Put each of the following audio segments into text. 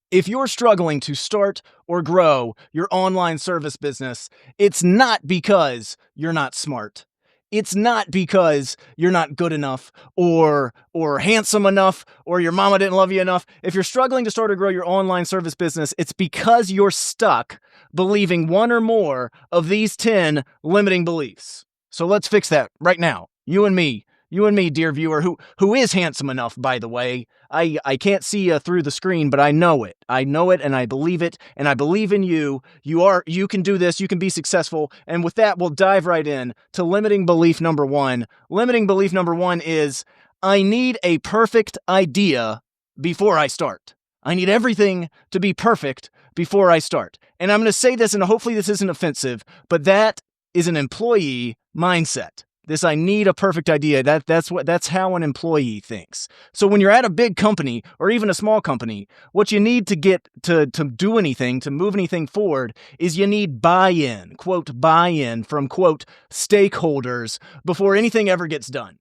If you're struggling to start or grow your online service business, it's not because you're not smart. It's not because you're not good enough or handsome enough or your mama didn't love you enough. If you're struggling to start or grow your online service business, it's because you're stuck believing one or more of these 10 limiting beliefs. So let's fix that right now. You and me, dear viewer, who is handsome enough, by the way. I can't see you through the screen, but I know it. I know it, and I believe it, and I believe in you. You can do this. You can be successful. And with that, we'll dive right in to limiting belief number 1. Limiting belief number 1 is, I need a perfect idea before I start. I need everything to be perfect before I start. And I'm going to say this, and hopefully this isn't offensive, but that is an employee mindset. This, I need a perfect idea. That's how an employee thinks. So when you're at a big company or even a small company, what you need to get to do anything, to move anything forward, is you need buy-in, quote, buy-in from, quote, stakeholders before anything ever gets done.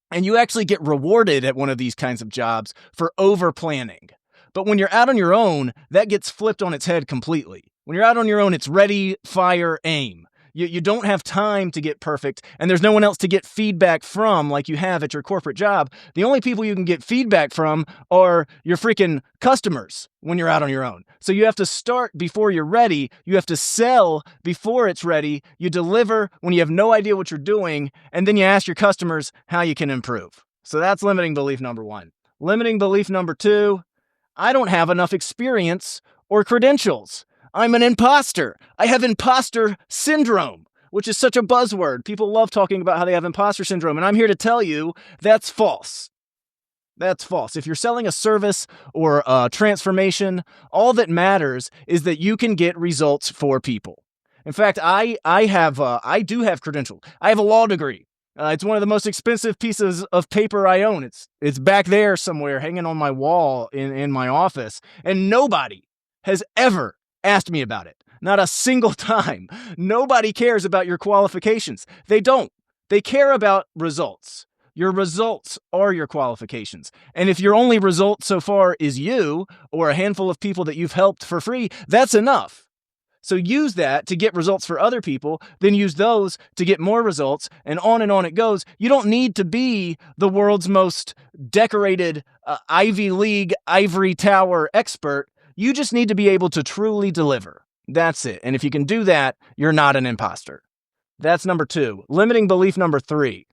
And you actually get rewarded at one of these kinds of jobs for over-planning. But when you're out on your own, that gets flipped on its head completely. When you're out on your own, it's ready, fire, aim. You don't have time to get perfect, and there's no one else to get feedback from like you have at your corporate job. The only people you can get feedback from are your freaking customers when you're out on your own. So you have to start before you're ready. You have to sell before it's ready. You deliver when you have no idea what you're doing, and then you ask your customers how you can improve. So that's limiting belief number 1. Limiting belief number 2, I don't have enough experience or credentials. I'm an imposter. I have imposter syndrome, which is such a buzzword. People love talking about how they have imposter syndrome, and I'm here to tell you that's false. That's false. If you're selling a service or a transformation, all that matters is that you can get results for people. In fact, I do have credentials. I have a law degree. It's one of the most expensive pieces of paper I own. It's back there somewhere, hanging on my wall in my office, and nobody has ever asked me about it. Not a single time. Nobody cares about your qualifications. They don't. They care about results. Your results are your qualifications. And if your only result so far is you or a handful of people that you've helped for free, that's enough. So use that to get results for other people, then use those to get more results, and on it goes. You don't need to be the world's most decorated Ivy League ivory tower expert. You just need to be able to truly deliver. That's it. And if you can do that, you're not an imposter. That's number 2. Limiting belief number 3.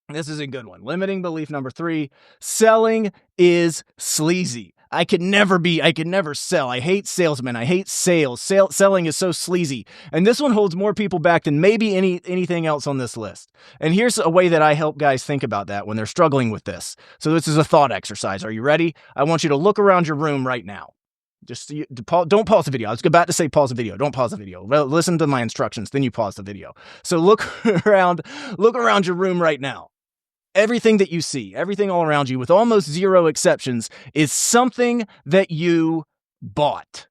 This is a good one. Limiting belief number 3. Selling is sleazy. I could never sell. I hate salesmen. I hate sales. Selling is so sleazy. And this one holds more people back than maybe anything else on this list. And here's a way that I help guys think about that when they're struggling with this. So this is a thought exercise. Are you ready? I want you to look around your room right now. Don't pause the video. I was about to say pause the video. Don't pause the video. Listen to my instructions, then you pause the video. So look around your room right now. Everything that you see, everything all around you, with almost zero exceptions, is something that you bought.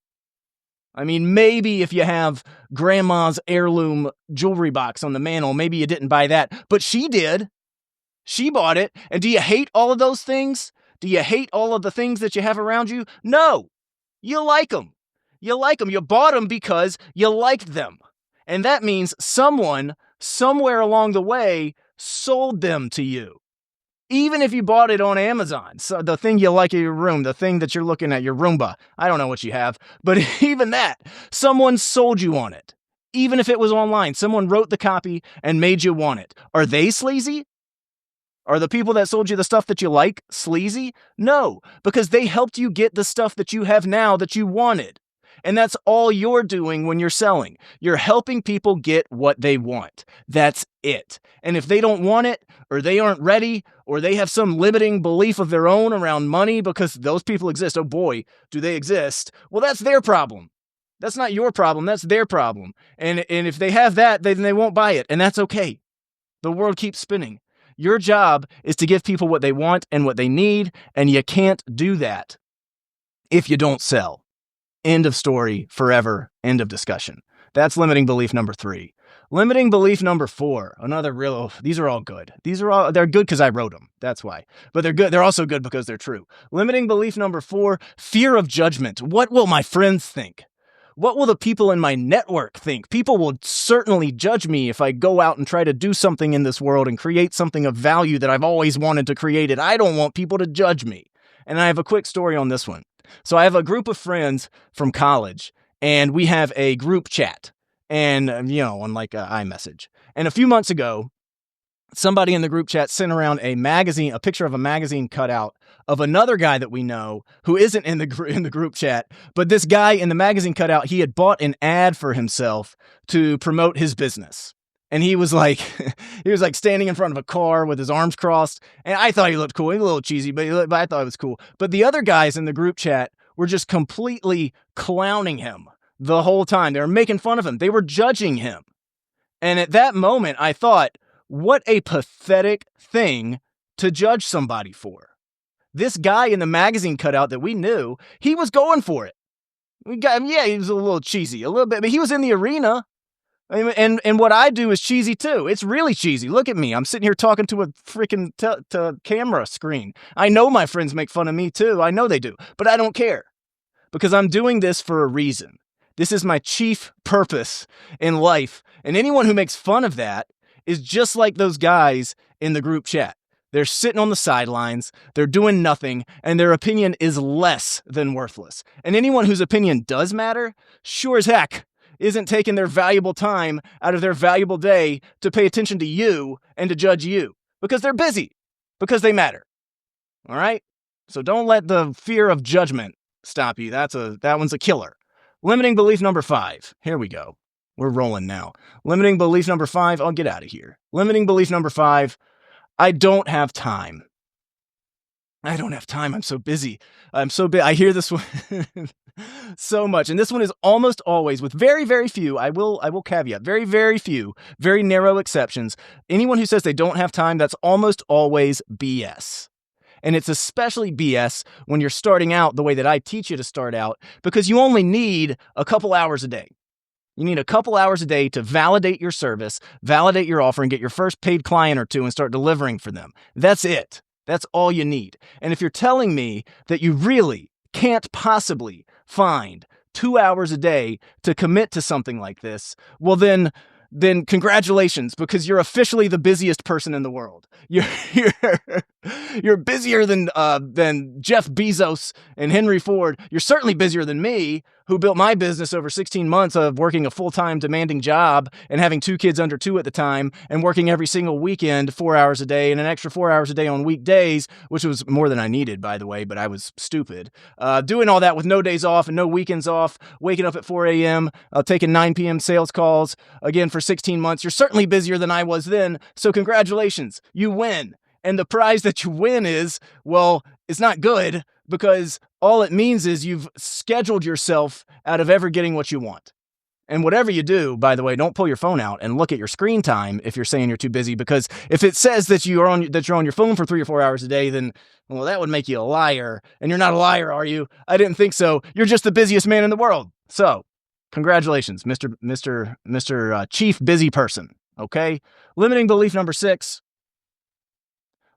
I mean, maybe if you have grandma's heirloom jewelry box on the mantle, maybe you didn't buy that, but she did. She bought it. And do you hate all of those things? Do you hate all of the things that you have around you? No. You like them. You like them. You bought them because you liked them. And that means someone, somewhere along the way, sold them to you. Even if you bought it on Amazon, so the thing you like in your room, the thing that you're looking at, your Roomba, I don't know what you have, but even that, someone sold you on it. Even if it was online, someone wrote the copy and made you want it. Are they sleazy? Are the people that sold you the stuff that you like sleazy? No, because they helped you get the stuff that you have now that you wanted. And that's all you're doing when you're selling. You're helping people get what they want. That's it. And if they don't want it, or they aren't ready, or they have some limiting belief of their own around money, because those people exist, oh boy, do they exist, well, that's their problem. That's not your problem, that's their problem. And if they have that, then they won't buy it, and that's okay. The world keeps spinning. Your job is to give people what they want and what they need, and you can't do that if you don't sell. End of story, forever, end of discussion. That's limiting belief number 3. Limiting belief number 4, another real, these are all good. They're good because I wrote them. That's why. But they're good. They're also good because they're true. Limiting belief number 4, fear of judgment. What will my friends think? What will the people in my network think? People will certainly judge me if I go out and try to do something in this world and create something of value that I've always wanted to create it. I don't want people to judge me. And I have a quick story on this one. So I have a group of friends from college, and we have a group chat. And, on like iMessage. And a few months ago, somebody in the group chat sent around a picture of a magazine cutout of another guy that we know who isn't in the group chat. But this guy in the magazine cutout, he had bought an ad for himself to promote his business. And he was like, standing in front of a car with his arms crossed. And I thought he looked cool. He was a little cheesy, but I thought it was cool. But the other guys in the group chat were just completely clowning him the whole time. They were making fun of him. They were judging him. And at that moment, I thought, what a pathetic thing to judge somebody for. This guy in the magazine cutout that we knew, he was going for it. He was a little cheesy, a little bit, but he was in the arena. And what I do is cheesy too. It's really cheesy. Look at me. I'm sitting here talking to a freaking camera screen. I know my friends make fun of me too. I know they do, but I don't care because I'm doing this for a reason. This is my chief purpose in life. And anyone who makes fun of that is just like those guys in the group chat. They're sitting on the sidelines, they're doing nothing, and their opinion is less than worthless. And anyone whose opinion does matter, sure as heck, isn't taking their valuable time out of their valuable day to pay attention to you and to judge you. Because they're busy. Because they matter. All right? So don't let the fear of judgment stop you. That one's a killer. Limiting belief number 5. Here we go. We're rolling now. Limiting belief number 5. I'll get out of here. Limiting belief number 5. I don't have time. I don't have time. I'm so busy. I hear this one so much. And this one is almost always, with very, very few, I will caveat, very, very few, very narrow exceptions. Anyone who says they don't have time, that's almost always BS. And it's especially BS when you're starting out the way that I teach you to start out, because you only need a couple hours a day. You need a couple hours a day to validate your service, validate your offer, and get your first paid client or two and start delivering for them. That's it. That's all you need. And if you're telling me that you really can't possibly find 2 hours a day to commit to something like this, well then congratulations, because you're officially the busiest person in the world. You're busier than Jeff Bezos and Henry Ford. You're certainly busier than me, who built my business over 16 months of working a full-time demanding job and having 2 kids under 2 at the time and working every single weekend 4 hours a day and an extra 4 hours a day on weekdays, which was more than I needed, by the way, but I was stupid. Doing all that with no days off and no weekends off, waking up at 4 a.m., taking 9 p.m. sales calls, again, for 16 months. You're certainly busier than I was then, so congratulations. You win. And the prize that you win is, well, it's not good, because all it means is you've scheduled yourself out of ever getting what you want. And whatever you do, by the way, don't pull your phone out and look at your screen time if you're saying you're too busy, because if it says that you're on your phone for 3 or 4 hours a day, then, well, that would make you a liar. And you're not a liar, are you? I didn't think so. You're just the busiest man in the world. So, congratulations, Mr. Chief Busy Person. Okay? Limiting belief number 6.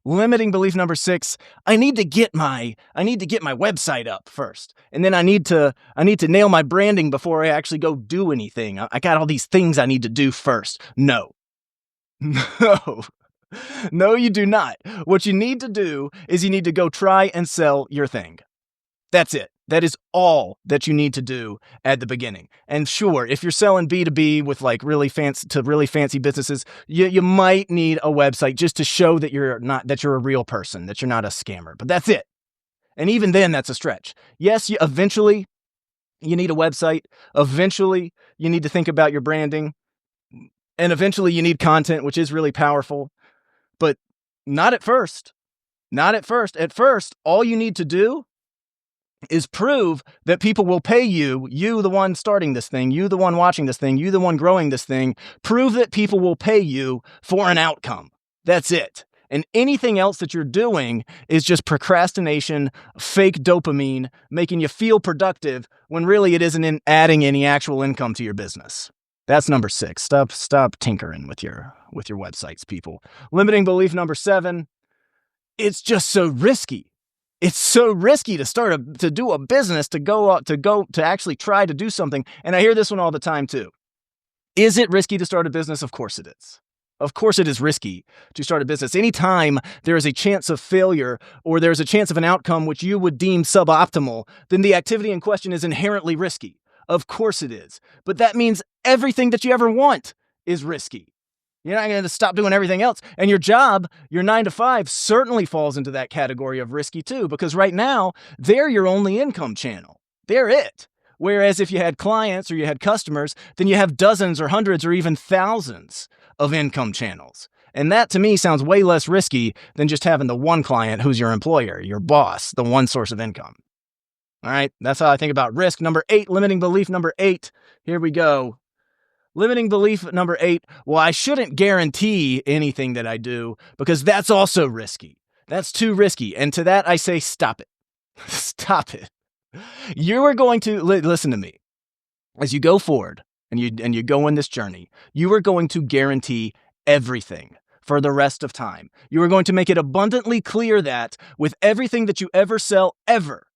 I need to get my website up first. And then I need to nail my branding before I actually go do anything. I got all these things I need to do first. No. No, you do not. What you need to do is you need to go try and sell your thing. That's it. That is all that you need to do at the beginning. And sure, if you're selling B2B with like really fancy businesses, you might need a website just to show that you're a real person, that you're not a scammer. But that's it. And even then, that's a stretch. Yes, eventually you need a website. Eventually, you need to think about your branding. And eventually you need content, which is really powerful. But not at first. Not at first. At first, all you need to do is prove that people will pay you, the one starting this thing, you, the one watching this thing, you, the one growing this thing. Prove that people will pay you for an outcome. That's it. And anything else that you're doing is just procrastination, fake dopamine, making you feel productive when really it isn't adding any actual income to your business. That's number 6. Stop tinkering with your websites, people. Limiting belief number 7, it's just so risky. It's so risky to do a business, to actually try to do something. And I hear this one all the time too. Is it risky to start a business? Of course it is. Of course it is risky to start a business. Anytime there is a chance of failure or there's a chance of an outcome which you would deem suboptimal, then the activity in question is inherently risky. Of course it is. But that means everything that you ever want is risky. You're not going to stop doing everything else. And your job, your 9 to 5, certainly falls into that category of risky too, because right now, they're your only income channel. They're it. Whereas if you had clients or you had customers, then you have dozens or hundreds or even thousands of income channels. And that to me sounds way less risky than just having the one client who's your employer, your boss, the one source of income. All right, that's how I think about risk. Number 8, limiting belief number 8. Here we go. Limiting belief number 8, well, I shouldn't guarantee anything that I do because that's also risky. That's too risky. And to that, I say, stop it. Stop it. You are going to, listen to me. As you go forward and you go on this journey, you are going to guarantee everything for the rest of time. You are going to make it abundantly clear that with everything that you ever sell, ever,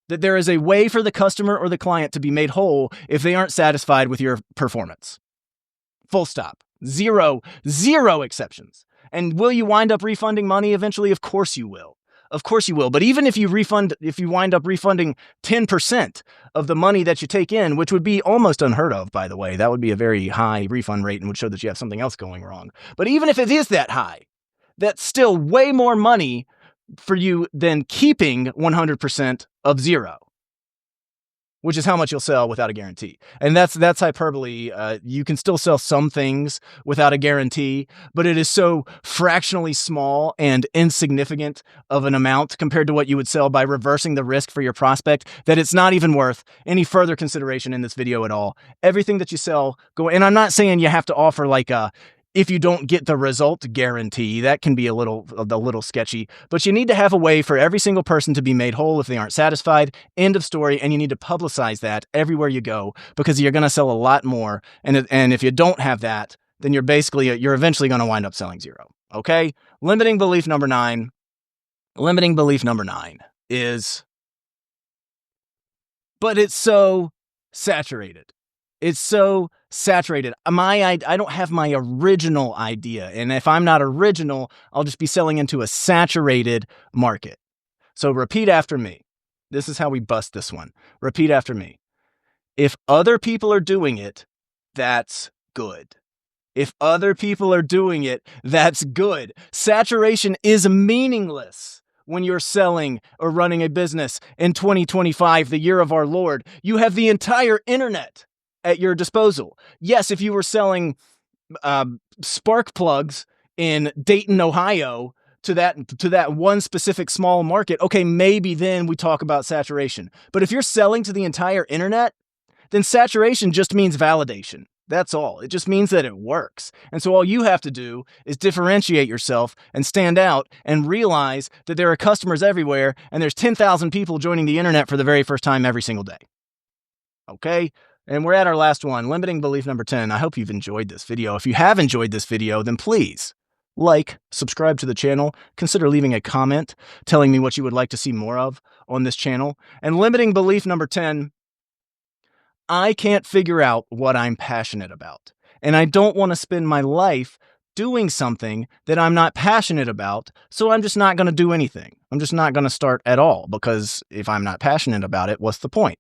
that there is a way for the customer or the client to be made whole if they aren't satisfied with your performance. Full stop. Zero exceptions. And will you wind up refunding money eventually? Of course you will. Of course you will. But even if you wind up refunding 10% of the money that you take in, which would be almost unheard of, by the way, that would be a very high refund rate and would show that you have something else going wrong. But even if it is that high, that's still way more money for you than keeping 100% of zero, which is how much you'll sell without a guarantee. And that's hyperbole. You can still sell some things without a guarantee, but it is so fractionally small and insignificant of an amount compared to what you would sell by reversing the risk for your prospect that it's not even worth any further consideration in this video at all. Everything that you sell, and I'm not saying you have to offer like a, if you don't get the result guarantee, that can be a little sketchy, but you need to have a way for every single person to be made whole if they aren't satisfied. End of story. And you need to publicize that everywhere you go because you're going to sell a lot more. And if you don't have that, then you're eventually going to wind up selling zero. Okay. Limiting belief number 9 is, but it's so saturated. It's so saturated. I don't have my original idea. And if I'm not original, I'll just be selling into a saturated market. So repeat after me. This is how we bust this one. Repeat after me. If other people are doing it, that's good. If other people are doing it, that's good. Saturation is meaningless when you're selling or running a business in 2025, the year of our Lord. You have the entire internet at your disposal. Yes, if you were selling spark plugs in Dayton, Ohio, to that one specific small market, okay, maybe then we talk about saturation. But if you're selling to the entire internet, then saturation just means validation. That's all. It just means that it works. And so all you have to do is differentiate yourself and stand out and realize that there are customers everywhere and there's 10,000 people joining the internet for the very first time every single day. Okay? And we're at our last one, limiting belief number 10. I hope you've enjoyed this video. If you have enjoyed this video, then please subscribe to the channel, consider leaving a comment telling me what you would like to see more of on this channel. And limiting belief number 10, I can't figure out what I'm passionate about. And I don't want to spend my life doing something that I'm not passionate about, so I'm just not going to do anything. I'm just not going to start at all, because if I'm not passionate about it, what's the point?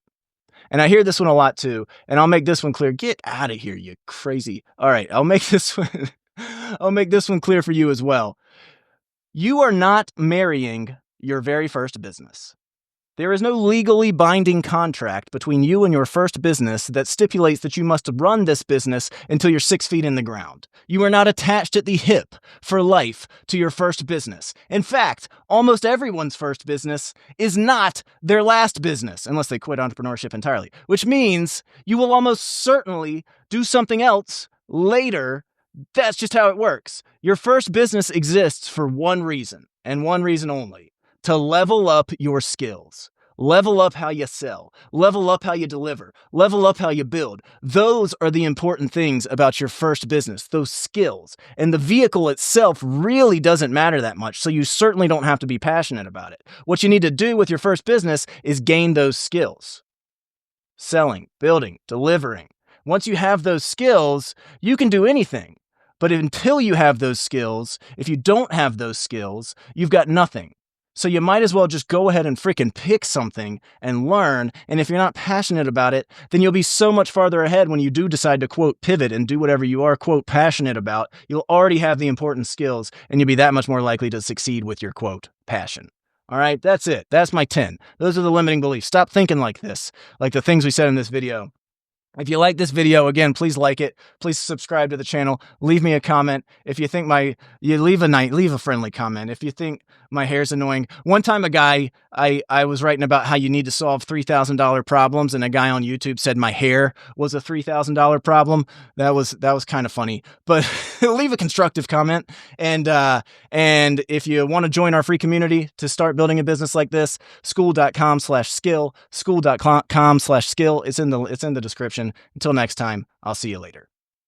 And I hear this one a lot too, and I'll make this one clear. Get out of here, you crazy. All right, I'll make this one clear for you as well. You are not marrying your very first business. There is no legally binding contract between you and your first business that stipulates that you must run this business until you're 6 feet in the ground. You are not attached at the hip for life to your first business. In fact, almost everyone's first business is not their last business, unless they quit entrepreneurship entirely, which means you will almost certainly do something else later. That's just how it works. Your first business exists for one reason, and one reason only: to level up your skills. Level up how you sell, level up how you deliver, level up how you build. Those are the important things about your first business, those skills. And the vehicle itself really doesn't matter that much, so you certainly don't have to be passionate about it. What you need to do with your first business is gain those skills. Selling, building, delivering. Once you have those skills, you can do anything. But until you have those skills, if you don't have those skills, you've got nothing. So you might as well just go ahead and freaking pick something and learn. And if you're not passionate about it, then you'll be so much farther ahead when you do decide to, quote, pivot and do whatever you are, quote, passionate about. You'll already have the important skills and you'll be that much more likely to succeed with your, quote, passion. All right, that's it. That's my 10. Those are the limiting beliefs. Stop thinking like this, like the things we said in this video. If you like this video, again, please like it. Please subscribe to the channel. Leave me a comment. If you think leave a friendly comment. If you think my hair's annoying. One time a guy, I was writing about how you need to solve $3,000 problems, and a guy on YouTube said my hair was a $3,000 problem. That was kind of funny, but leave a constructive comment. And if you want to join our free community to start building a business like this, skool.com/skill, skool.com/skill. It's in the description. Until next time, I'll see you later.